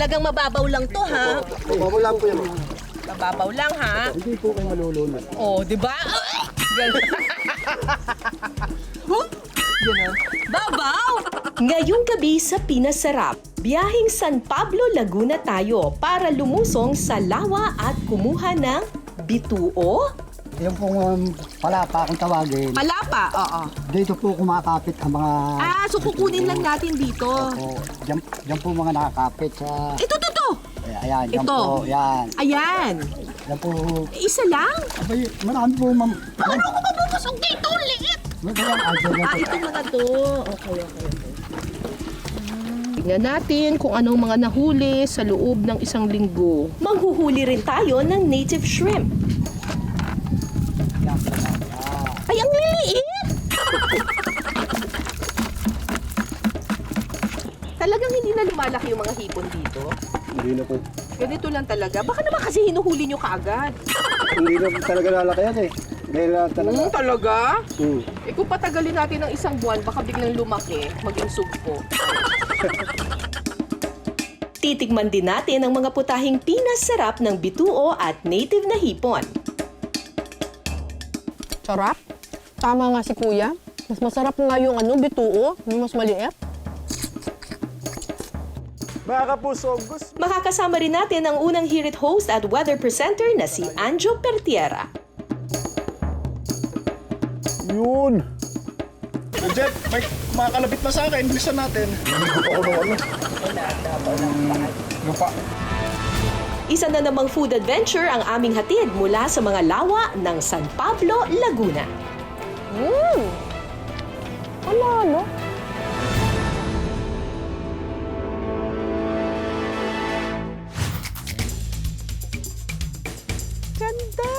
Talagang mababaw lang to, ha? Mababaw lang po yan. Mababaw lang, ha? Hindi po kayo malulunod. Oh, di ba? Huh? Ganun. Babaw! Ngayong gabi sa Pinasarap, biyaheng San Pablo, Laguna tayo para lumusong sa lawa at kumuha ng bituo. Yung pong palapa kung tawagin, Palapa, oo. dito po kumakapit ang mga... Ah, so kukunin lang natin dito. O, dyan po mga nakakapit sa... Ito, to. Ayan, dyan Ito. po, yan. Ayan. Yan po... Isa lang? Abay, marami po, ma'am. Paano ko mabubusog dito? Liit! Ah, ito mga to. Okay. Tingnan natin kung anong mga nahuli sa loob ng isang linggo. Manghuhuli rin tayo ng native shrimp. Ay, ang liliit! Talagang hindi na lumalaki yung mga hipon dito. Hindi na po. Ganito lang talaga. Baka naman kasi hinuhuli nyo kaagad. Hindi na talaga lalaki yan eh. Dahil talaga... Talaga? Hmm. Eh kung patagalin natin ng isang buwan, baka biglang lumaki, maging sugpo. Titikman din natin ang mga putahing pinasarap ng bituo at native na hipon. Sarap. Tama nga si Kuya. Mas masarap nga yung bituo, yung mas maliit. Mga kapuso, August. Makakasama rin natin ang unang Hirit host at weather presenter na si Anjo Pertiera. Yun. Jeff, may makakalapit na sa akin. Bilisan natin. Hindi ko pa ano. Lupa. Isa na namang food adventure ang aming hatid mula sa mga lawa ng San Pablo, Laguna. Ano? Ganda!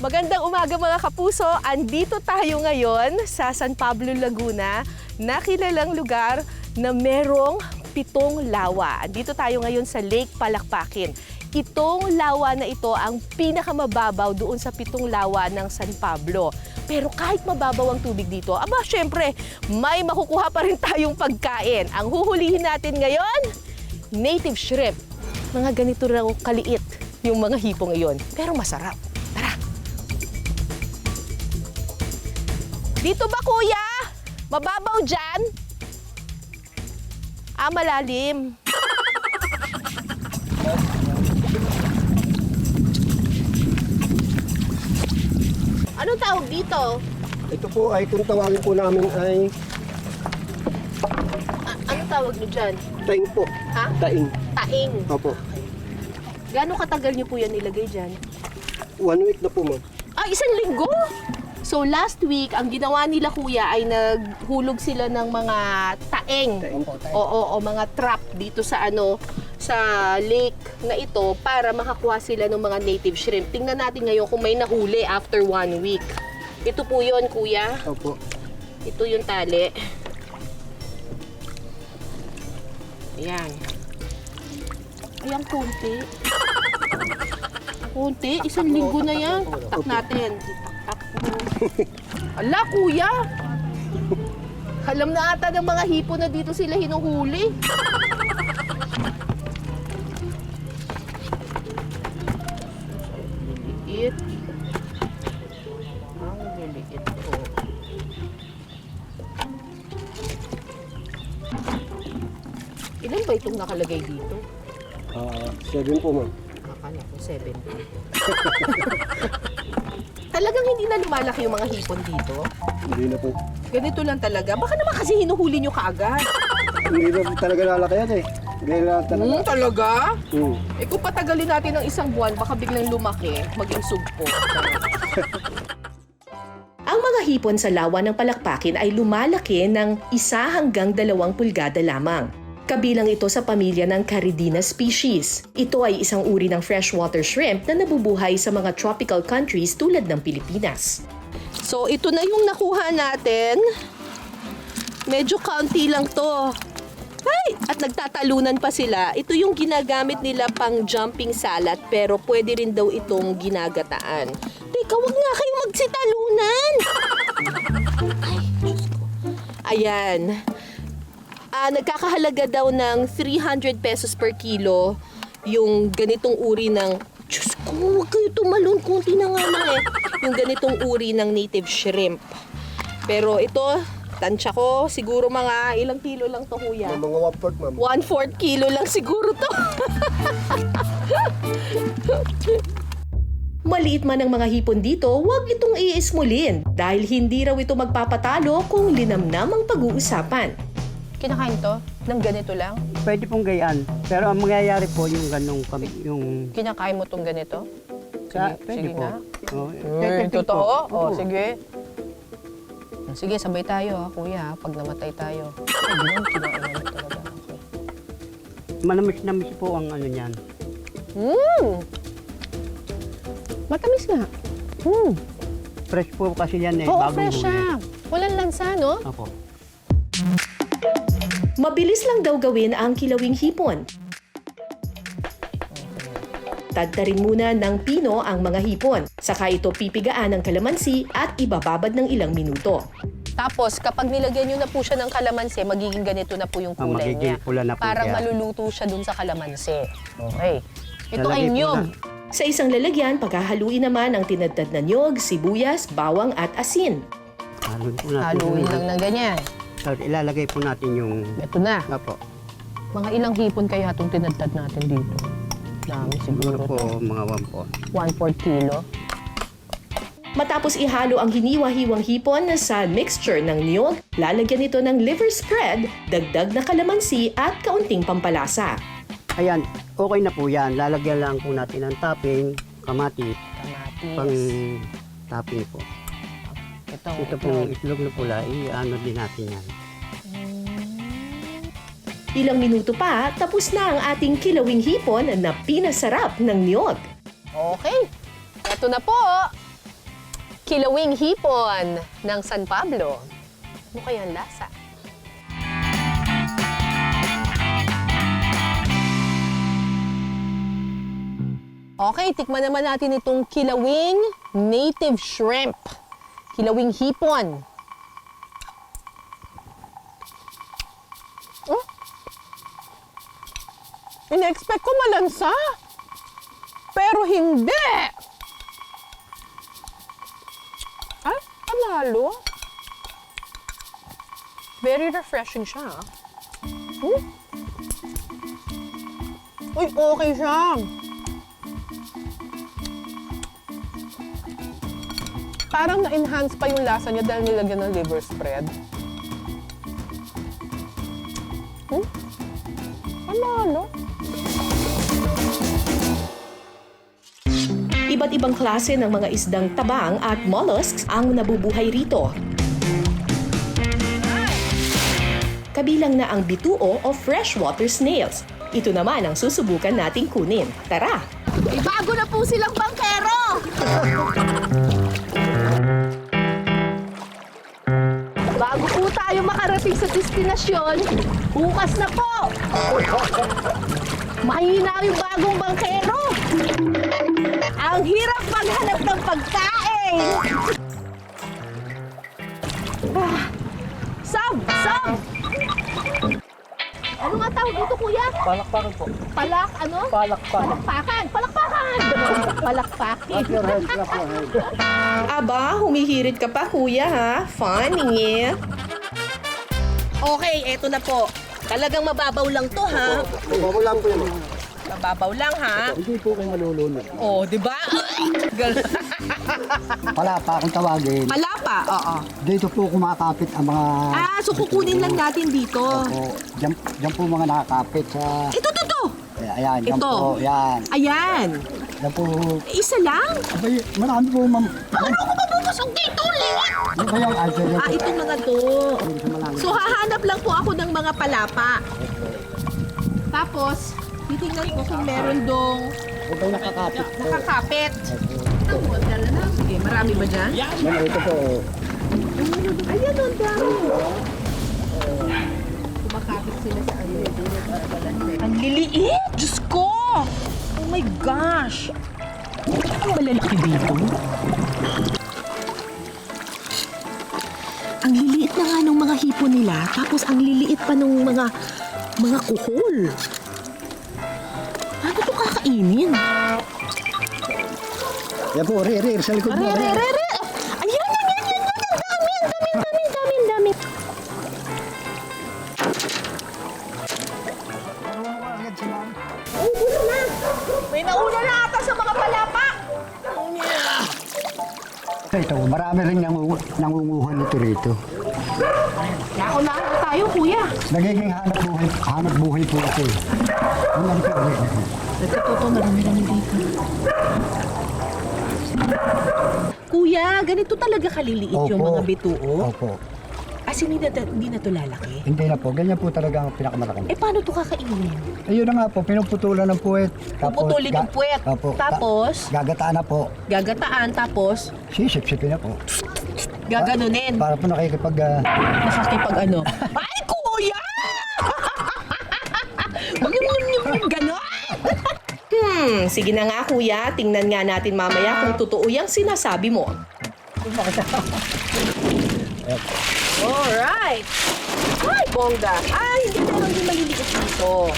Magandang umaga mga kapuso. Andito tayo ngayon sa San Pablo, Laguna, na kilalang lugar na merong 7 lawa. Andito tayo ngayon sa Lake Palakpakin. Itong lawa na ito ang pinakamababaw doon sa 7 lawa ng San Pablo. Pero kahit mababaw ang tubig dito, syempre, may makukuha pa rin tayong pagkain. Ang huhulihin natin ngayon, native shrimp. Mga ganito raw kaliit yung mga hipong iyon. Pero masarap. Tara! Dito ba, kuya? Mababaw dyan? Malalim. Anong tawag dito? Ito po ay kung tawagin po namin ay Anong tawag niyo dyan? taing po. Ha? Taing. Taing. Opo. Gano'ng katagal niyo po yan nilagay dyan? 1 week na po, ma'am. Isang linggo? So last week, ang ginawa nila kuya ay naghulog sila ng mga taeng. O mga trap dito sa sa lake na ito para makakuha sila ng mga native shrimp. Tingnan natin ngayon kung may nahuli after 1 week. Ito po yun, kuya. Opo. Ito yung tali. Ayan. Ayan, konti. Konti, 1 linggo na yan. Tak natin. Tak mo. Ala, kuya! Alam na ata ng mga hipo na dito sila hinuhuli. Liliit. Ang liliit po. Ilan ba itong nakalagay dito? 7 po, ma'am. Akala ko 7. Talagang hindi na lumalaki yung mga hipon dito. Hindi na po. Ganito lang talaga. Baka naman kasi hinuhuli nyo kaagad. Hindi na talaga lalaki yan eh. Dahil talaga... Talaga? Hmm. Eh kung patagalin natin ng isang buwan, baka biglang lumaki, maging sugpo. Ang mga hipon sa lawa ng Palakpakin ay lumalaki ng 1 hanggang 2 pulgada lamang. Kabilang ito sa pamilya ng Caridina species. Ito ay isang uri ng freshwater shrimp na nabubuhay sa mga tropical countries tulad ng Pilipinas. So ito na yung nakuha natin. Medyo kaunti lang to. Ay! At nagtatalunan pa sila. Ito yung ginagamit nila pang jumping salad pero pwede rin daw itong ginagataan. Teka, wag nga kayong magsitalunan! Ay, Diyos ko. Ayan. Nagkakahalaga daw ng 300 pesos per kilo yung ganitong uri ng... Diyos ko, huwag kayo tumalon. Kunti na nga lang eh. Yung ganitong uri ng native shrimp. Pero ito, tansya ko, siguro mga ilang kilo lang to, kuya? Mga 1/4, ma'am. 1/4 kilo lang siguro to. Maliit man ang mga hipon dito, huwag itong iismulin dahil hindi raw ito magpapatalo kung linamnam ang pag-uusapan. Kinakain to? Ng ganito lang? Pwede pong gayaan. Pero ang mangyayari po yung ganong yung Kinakain mo tong ganito? pwede sige po. nga. Oh, Totoo? po. Sige. Sige, sabay tayo kuya, pag namatay tayo. Ay, di naman kinain mo talaga. Okay. Manamis-namis po ang ano niyan. Matamis nga. Fresh po kasi yan eh. Oo, bagong fresh huli. siya. Walang lansa, no? Opo. Mabilis lang daw gawin ang kilawing hipon. Tadtarin muna ng pino ang mga hipon. Saka ito pipigaan ng kalamansi at ibababad ng ilang minuto. Tapos, kapag nilagyan nyo na po siya ng kalamansi, magiging ganito na po yung kulay magiging niya. pula na po Parang siya. maluluto siya dun sa kalamansi. Okay. Ito Lalagay ay po nyog. na. Sa isang lalagyan, paghahaluin naman ang tinadtad na niyog, sibuyas, bawang at asin. Haluin po natin. Haluin lang ng ganyan. Tapos ilalagay po natin yung... Ito na. Opo. Mga ilang hipon kaya itong tinadtad natin dito? Dami siguro Siguro po to. mga 1/4 kilo. Matapos ihalo ang hiniwa-hiwang hipon sa mixture ng niyog, lalagyan ito ng liver spread, dagdag na kalamansi at kaunting pampalasa. Ayan, okay na po yan. Lalagyan lang po natin ng topping, kamatis, Kamatis. pang topping po. Ito pong itlog na pula, i-ano din natin yan. Ilang minuto pa, tapos na ang ating kilawing hipon na pinasarap ng niyog. Okay. Ito na po. Kilawing hipon ng San Pablo. Ano kaya ang lasa? Okay, tikman naman natin itong kilawing native shrimp. Kilawing hipon. Oh? Ina-expect ko malansa. Pero hindi. Ay, panalo. Very refreshing siya. Uy, okay siya. Parang na-enhance pa yung lasa niya dahil nilagyan ng liver spread. Panalo. Iba't ibang klase ng mga isdang tabang at mollusks ang nabubuhay rito. Kabilang na ang bituo o freshwater snails. Ito naman ang susubukan nating kunin. Tara! Bago na po silang bangkero! Bago po tayo makarating sa destinasyon, bukas na po! Mahina yung bagong bangkero! Ang hirap maghanap ng pagkain! Sam! Sam! Ano nga tawag dito, kuya? Palakpakan po. Ano? Palakpakan! Palakpakan! Palakpakin. Aba, humihirit ka pa kuya ha? Funny! Okay, eto na po. Talagang mababaw lang to, ha? Bago lang po yun. Mababaw lang, ha? Hindi po kayo malulunod. Oh, di ba? Wala pa akong tawagin. Palapa, oo. Dito po kumakapit ang mga... So kukunin lang natin dito. Po, dyan po mga nakakapit sa... Ito. Ayan, dyan Ito. po. Yan. Ayan. Yan po. Isa lang? Abay, marami po, ma'am. Paano ko mabubusog dito, Lian? Ano ba yung answer niya po? Itong mga to. So hahanap lang po ako ng mga palapa. Tapos, titingnan ko kung meron dong Ito yung nakakapit po. nakakapit. Ang model na. Sige, marami ba dyan? Yan, ito po. Ayan, ang dami. Kumakapit sila sa ano. Ang liliit! Diyos ko! Oh my gosh! Ang malalaki dito. Ang liliit gaganda nga ng mga hipon nila, tapos ang liliit pa ng mga kuhol. Paano ito kakainin? Yan po, re, sa likod mo. Ayan! Dami! May nauna na ata sa mga palapak! Ito, marami rin nangunguhan nito rito. Nauna tayo, kuya. Nagiging hanap buhay po ito. Ang halika ulit. Nagkatotoo, marami-rami dito. Kuya, ganito talaga kaliliit yung Opo. mga bituo? Opo. As in, hindi na to lalaki? Hindi na po, ganyan po talaga ang pinakamalaki. Eh, paano to kakainin? Ayun na nga po, pinuputulan ng puwet. Puputulin yung puwet. Opo. Tapos? Gagataan na po. Gagataan, tapos Sisip-sipin na po. gaganunin. Para po nakikipag... Nakakipag ano? Ay, kuya! Huwag yung gano'n! Sige na nga kuya, tingnan nga natin mamaya kung totoo yung sinasabi mo. Alright! Ay, bongga! Ay, hindi maliliit dito.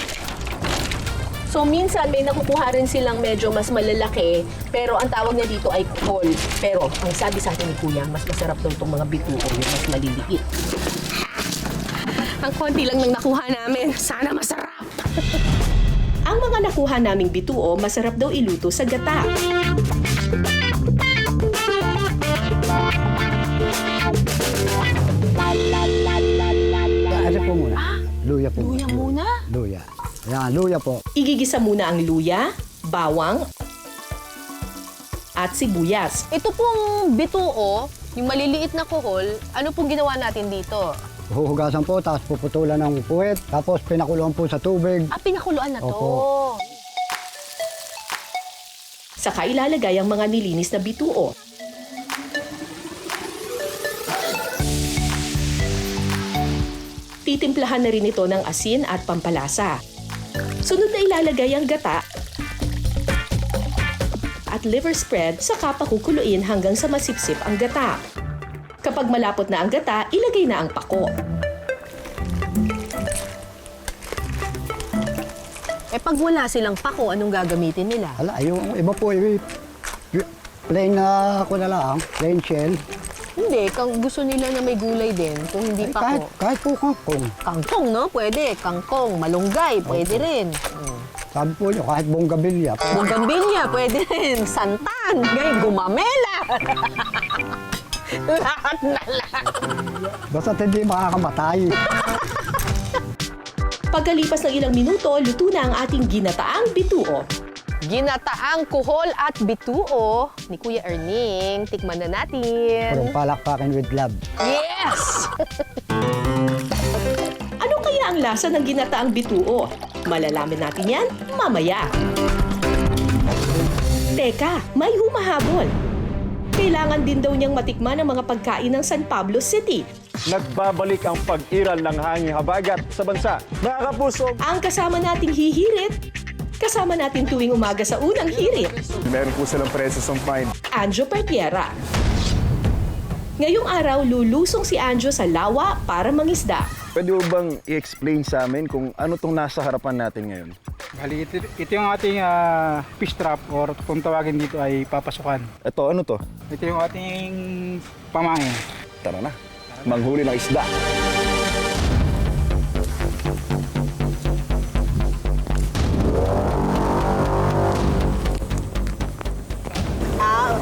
So, minsan may nakukuha rin silang medyo mas malalaki, pero ang tawag niya dito ay kuhol. Pero, ang sabi sa akin ni kuya, mas masarap daw itong mga bituo, yung mas maliliit. Ang konti lang nang nakuha namin. Sana masarap. Ang mga nakuha naming bituo, masarap daw iluto sa gata. Ano po muna? Luya po. Luya muna? Luya. Yan, luya po. Igigisa muna ang luya, bawang, at sibuyas. Ito pong bituo, yung maliliit na kuhol, ano pong ginawa natin dito? Huhugasan po, tapos puputulan ng puwet, tapos pinakuluan po sa tubig. Ah, pinakuluan na to. Opo. Saka ilalagay ang mga nilinis na bituo. Titimplahan na rin ito ng asin at pampalasa. Sunod na ilalagay ang gata at liver spread, saka pakukuluin hanggang sa masipsip ang gata. Kapag malapot na ang gata, ilagay na ang pako. Eh pag wala silang pako, anong gagamitin nila? Ala, yung iba po, plain na ako na lang, plain shell. Hindi, kung gusto nila na may gulay din, kung hindi pako. Kahit po kangkong. Kangkong, no? Pwede. Kangkong, malunggay, pwede rin. Sabi po nyo, kahit bonggabilya. Bougainvillea, pwede rin. Santan, ngayon gumamela. Lahat na lang. Basta't hindi makakamatay. Pagkalipas ng ilang minuto, luto na ang ating ginataang bituo. Ginataang kuhol at bituo ni Kuya Erning. Tikman na natin. Purong palakpakin with love. Yes! Ano kaya ang lasa ng ginataang bituo? Malalaman natin yan mamaya. Teka, may humahabol. Kailangan din daw niyang matikman ang mga pagkain ng San Pablo City. Nagbabalik ang pag-iral ng hanging habagat sa bansa. Mga kapuso, Ang kasama nating hihirit, kasama natin tuwing umaga sa unang hirit, meron po silang presos ng fine. Anjo Partiera. Ngayong araw, lulusong si Anjo sa lawa para mangisda. Pwede mo bang i-explain sa amin kung ano tong nasa harapan natin ngayon? Bali, ito yung ating fish trap or kung tawagin dito ay papasukan. Ito, ano to? Ito yung ating pamain. Tara na, manghuli ng isda.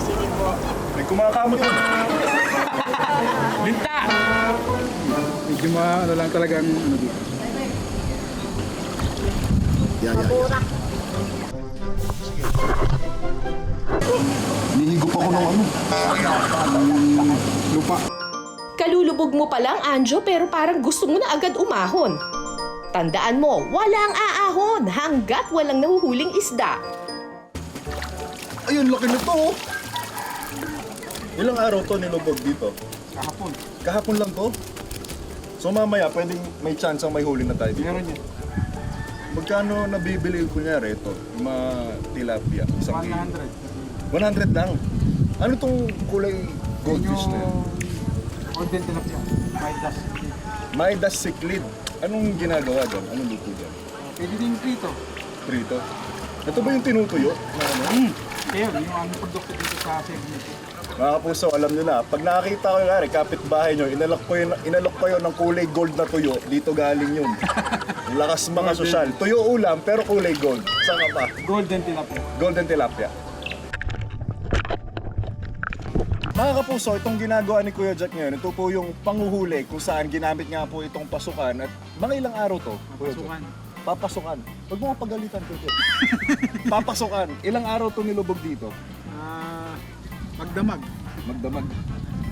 Sige po. May kumakamot yun. Linta! Medyo ano lang talagang ano dito. Nihigop ako ng ano. Lupa. Kalulubog mo pa lang, Anjo, pero parang gusto mo na agad umahon. Tandaan mo, walang aahon hanggat walang nahuhuling isda. Ayun, laki nito oh. Ilang araw to nilubog dito? Kahapon. Kahapon lang to? So mamaya, pwedeng may chance ang may huli na tayo dito. Meron yun. Magkano nabibili kunyari ito? Yung mga tilapia, isang kilo? 100. 100 lang. Ano tong kulay goldfish na yan? Golden tilapia. Midas cichlid. Anong ginagawa dyan? Anong luto dyan? Pwede din prito. Prito. Ito ba yung tinutuyo? Na ano? Kaya yun, yung aming produkto dito sa segment. Mga kapuso, alam nyo na, pag nakakita ko yung kapitbahay nyo, inalok ko yun ng kulay gold na tuyo, dito galing yun. Ang lakas mga sosyal. Tuyo ulam, pero kulay gold. Saan ka pa? Golden tilapia. Golden tilapia. Mga kapuso, itong ginagawa ni Kuya Jack ngayon, ito po yung panguhuli kung saan ginamit nga po itong pasukan. At mga ilang araw to, Kuya Jack? Pasukan. Papasukan. Huwag mo kapagalitan, Kuya Jack. Papasukan. Ilang araw to nilubog dito? Magdamag. Magdamag.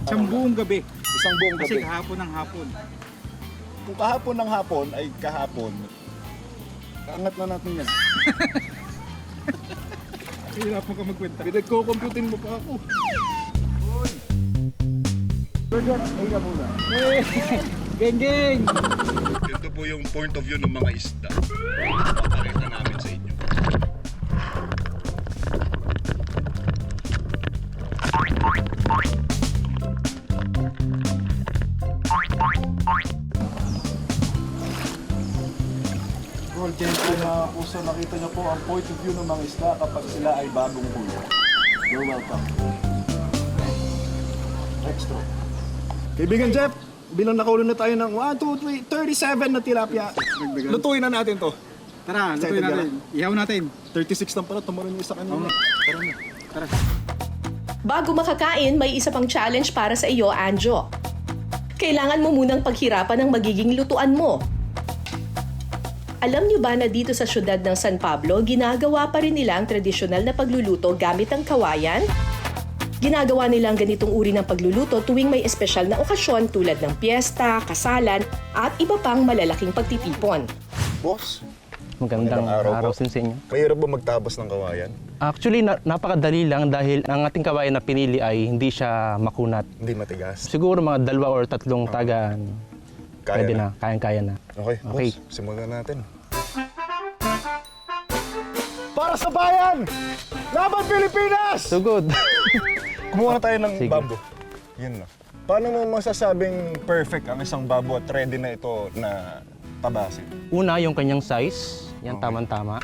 Isang buong gabi. Isang buong Kasi gabi. kahapon ng hapon. Kung kahapon ng hapon ay kahapon, angat na natin yan. Hirap mo ka magkwenta. Pinagko-computin mo pa ako. Geng, geng! Ito po yung point of view ng mga isda. Papakita namin sa inyo. Golden So mga puso, nakita niyo po ang point of view ng mga isda kapag sila ay bagong huli. You're welcome. Extra. Kaibigan Jeff, bilang nakaulo na tayo ng 1, 2, 3, 37 na tilapia. Lutuin na natin to. Tara, lutuin Excited ka natin. Ihaw natin. 36 lang pala, tumaroon yung isa kanina. Tara na. Tara. Bago makakain, may isa pang challenge para sa iyo, Anjo. Kailangan mo munang paghirapan ang magiging lutuan mo. Alam niyo ba na dito sa syudad ng San Pablo, ginagawa pa rin nila ang tradisyonal na pagluluto gamit ang kawayan? Ginagawa nila ang ganitong uri ng pagluluto tuwing may espesyal na okasyon tulad ng piyesta, kasalan, at iba pang malalaking pagtitipon. Boss, Magandang Magandang araw araw po. din sa inyo. mahirap ba magtabas ng kawayan? Actually, napakadali lang dahil ang ating kawayan na pinili ay hindi siya makunat. Hindi matigas. Siguro mga 2 or 3 tagaan. Kaya Pwede na. na, kayang-kaya na. Okay, Okay. boss, simulan natin. Para sa bayan! Laban Pilipinas! So good. Kumuha na tayo ng Sige. bamboo. Yun na. Paano mo masasabing perfect ang isang bamboo at ready na ito na tabasin? Una, yung kanyang size. Yan, Okay. tamang-tama.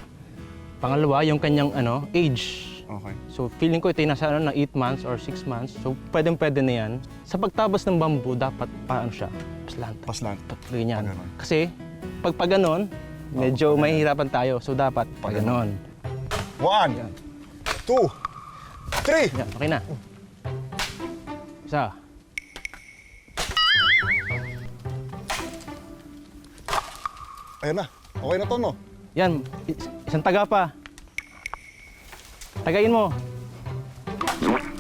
Pangalawa, yung kanyang age. Okay. So, feeling ko ito ay nasa na 8 months or 6 months. So, pwedeng-pwede na yan. Sa pagtabas ng bamboo, dapat paano siya? Paslant. Paslant. Ganyan. Pag ganon. Kasi, pag ganon, medyo pag ganon. mahihirapan tayo. So, dapat Pag pag ganon. 1, 2, 3! Yan, okay na. Isa. Ayun na. Okay na to, no? Yan, isang taga pa. Tagayin mo.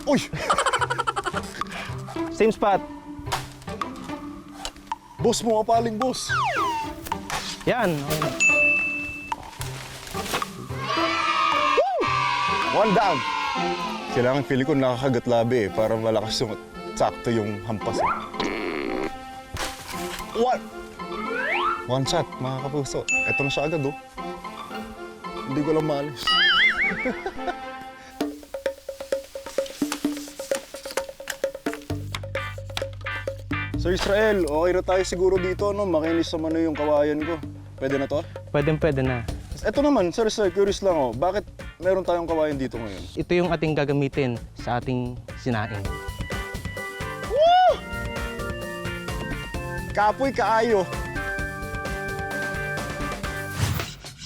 Uy! Same spot. Boss mo, kapaling boss. Yan. Okay na. 1 down. Kailangan feeling ko nakakagat labi eh, para malakas yung sakto yung hampas eh. 1 shot, mga kapuso. Ito na siya agad oh. Hindi ko lang maalis. Sir Israel, okay na tayo siguro dito, no? Makinis naman na yung kawayan ko. Pwede na to? Pwedeng-pwede na. Ito naman, Sir Israel, curious lang oh. Bakit meron tayong kawayan dito ngayon? Ito yung ating gagamitin sa ating sinaing. Kapoy kaayo.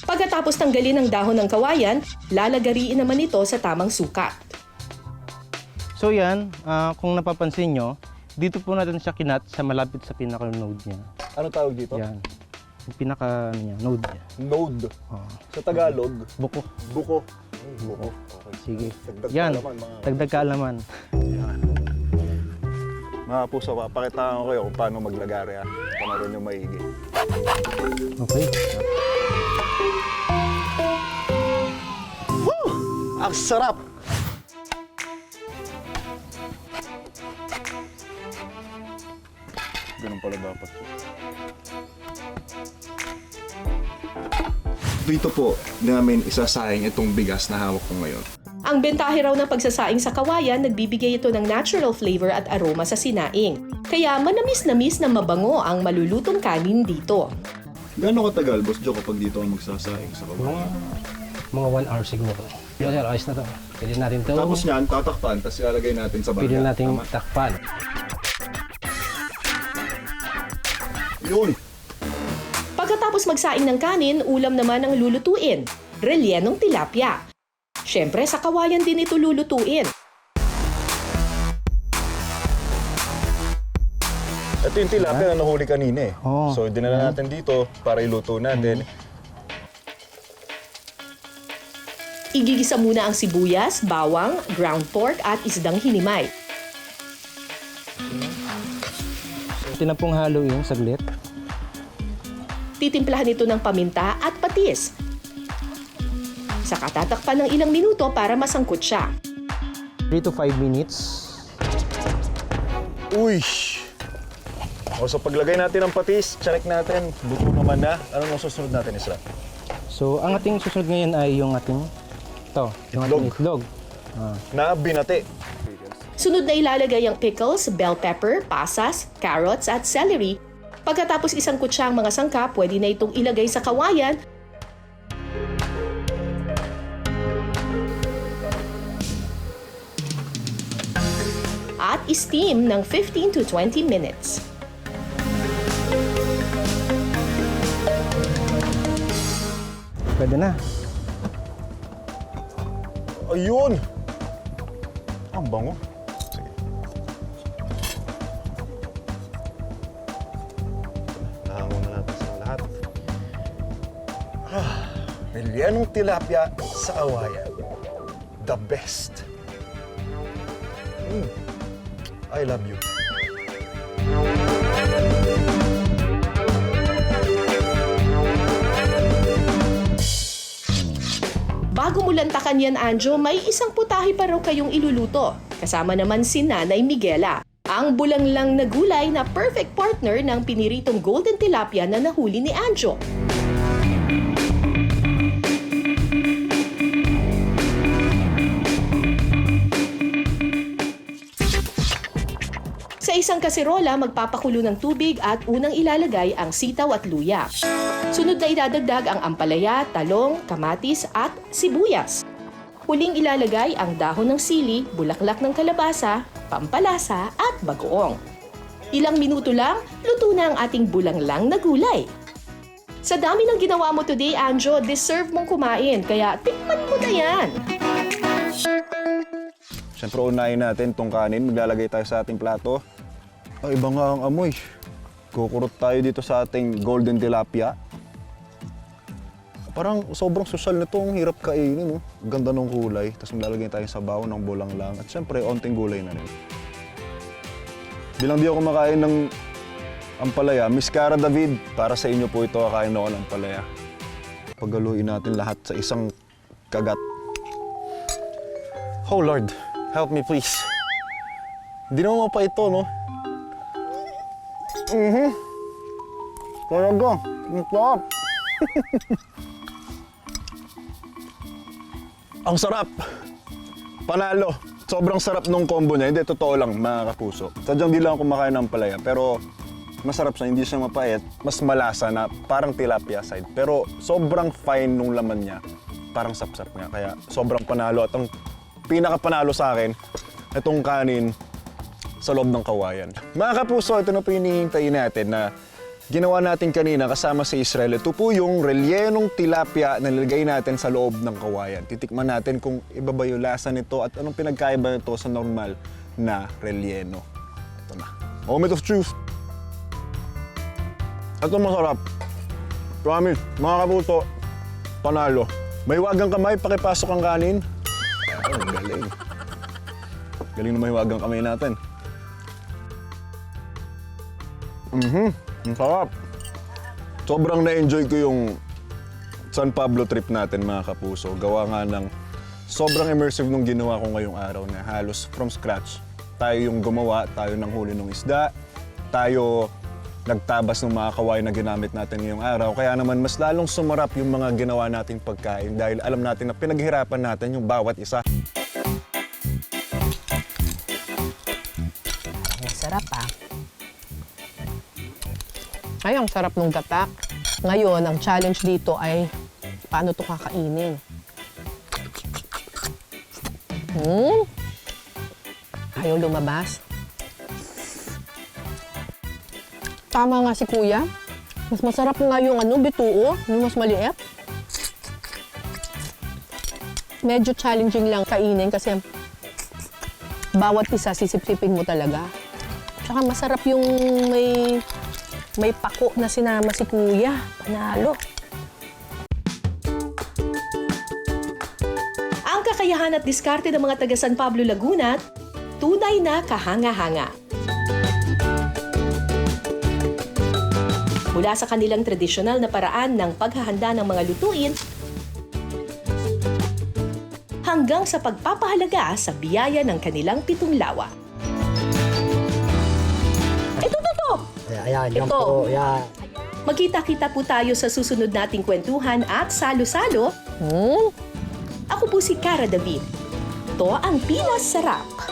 Pagkatapos tanggalin ang dahon ng kawayan, lalagariin naman ito sa tamang sukat. So yan, kung napapansin nyo, dito po natin siya kinat sa malapit sa pinaka-node niya. Ano tawag dito? Yan. Yung pinaka node niya. Node. Oh. Sa Tagalog, Buko. buko. Buko. Okay. Sige. Dagdag Yan. kaalaman, mga- Dagdag kaalaman. Mga puso, papakitaan ko kayo kung paano maglagari ha. Panaroon yung maigi. Okay. Ang sarap! Ganun pala dapat. Dito po namin isasayang itong bigas na hawak ko ngayon. Ang bentahe raw ng pagsasaing sa kawayan, nagbibigay ito ng natural flavor at aroma sa sinaing. Kaya manamis-namis na mabango ang malulutong kanin dito. Gano'ng katagal, Boss Joe, kapag dito ang magsasaing sa kawayan? Mga 1 hour siguro. Yan, sir, ayos na to. Pwede natin to. Tapos niyan, tatakpan, tapos ilalagay natin sa Pwede baga. natin Tama? takpan. Yun! Pagkatapos magsaing ng kanin, ulam naman ang lulutuin. Relyenong tilapia. Siyempre, sa kawayan din ito lulutuin. Ito yung tilapia na nahuli kanina eh. Oo. So, dinala natin dito para iluto natin. Igigisa muna ang sibuyas, bawang, ground pork at isdang hinimay. Ito na pong haluin saglit. Titimplahan ito ng paminta at patis. Saka tatakpan ng ilang minuto para masangkot siya. 3 to 5 minutes. Uy! O, so paglagay natin ng patis, check natin. Luto naman na. Ano ang susunod natin, Isra? So, ang ating susunod ngayon ay yung ating yung ating itlog. Na binate. Sunod na ilalagay ang pickles, bell pepper, pasas, carrots at celery. Pagkatapos isangkot siya ang mga sangkap, pwede na itong ilagay sa kawayan. At steam ng 15 to 20 minutes. Pwede na. Ayun! Ang bango. Sige. Nahango na natin sa lahat. Relyenong tilapia sa kawayan. The best. I love you. Bago mo lantakan yan, Anjo, may isang putahe pa raw kayong iluluto. Kasama naman si Nanay Miguela, ang bulanglang na gulay na perfect partner ng piniritong golden tilapia na nahuli ni Anjo. Sa isang kaserola, magpapakulo ng tubig at unang ilalagay ang sitaw at luya. Sunod na idadagdag ang ampalaya, talong, kamatis at sibuyas. Huling ilalagay ang dahon ng sili, bulaklak ng kalabasa, pampalasa at bagoong. Ilang minuto lang, luto na ang ating bulanglang na gulay. Sa dami ng ginawa mo today, Anjo, deserve mong kumain, kaya tikman mo na yan! Siyempre, unahin natin itong kanin. Maglalagay tayo sa ating plato. Ay, iba nga ang amoy. Kukurot tayo dito sa ating golden tilapia. Parang sobrang sosyal nito. Ang hirap kainin. Oh. Ganda ng kulay. Tapos maglalagay tayo sa bawo ng bulanglang. At siyempre, onting gulay na rin. Bilang di ako kumakain ng ampalaya, Miss Cara David, para sa inyo po ito, kakain ako ng ampalaya. Pagaluin natin lahat sa isang kagat. Oh Lord, help me please. Hindi naman mapa ito, no? Talaga, ang sarap. Ang sarap. Panalo. Sobrang sarap nung combo niya. Hindi, totoo lang, mga kapuso. Sadyang di lang ako kumakain ng palaya, pero masarap siya. Hindi siya mapait. Mas malasa na parang tilapia side. Pero sobrang fine nung laman niya. Parang sapsap nga. Kaya sobrang panalo. At ang pinakapanalo sa akin, itong kanin sa loob ng kawayan. Mga kapuso, ito na po yung hinihintayin natin na ginawa natin kanina kasama sa Israel. Ito po yung relyenong tilapia na nilagay natin sa loob ng kawayan. Titikman natin kung iba ba yung lasa nito at anong pinagkaiba nito sa normal na relyeno. Ito na. Moment of truth. Ito masarap. Promise, mga kapuso, panalo. May wagang kamay, pakipasok ang kanin. Oh, galing. Galing na may wagang kamay natin. Ang sarap. Sobrang na-enjoy ko yung San Pablo trip natin, mga kapuso. Gawa nga ng sobrang immersive nung ginawa ko ngayong araw na halos from scratch. Tayo yung gumawa, tayo nang huli ng isda, tayo nagtabas ng mga kawain na ginamit natin ngayong araw. Kaya naman mas lalong sumarap yung mga ginawa nating pagkain dahil alam natin na pinaghirapan natin yung bawat isa. Masarap ah. Ay, ang sarap ng gata. Ngayon, ang challenge dito ay paano ito kakainin. Ayaw lumabas. Tama nga si Kuya. Mas masarap nga yung bituo, yung mas maliit. Medyo challenging lang kainin kasi bawat isa sisip-sipin mo talaga. Tsaka masarap yung may pako na sinama si Kuya. Panalo. Ang kakayahan at diskarte ng mga taga San Pablo, Laguna, tunay na kahanga-hanga. Mula sa kanilang tradisyonal na paraan ng paghahanda ng mga lutuin, hanggang sa pagpapahalaga sa biyaya ng kanilang pitong lawa. Ito! Ayan, yan Ito. po, yan. Magkita-kita po tayo sa susunod nating kwentuhan at salo-salo. Ako po si Cara David. Ito ang Pinas Sarap.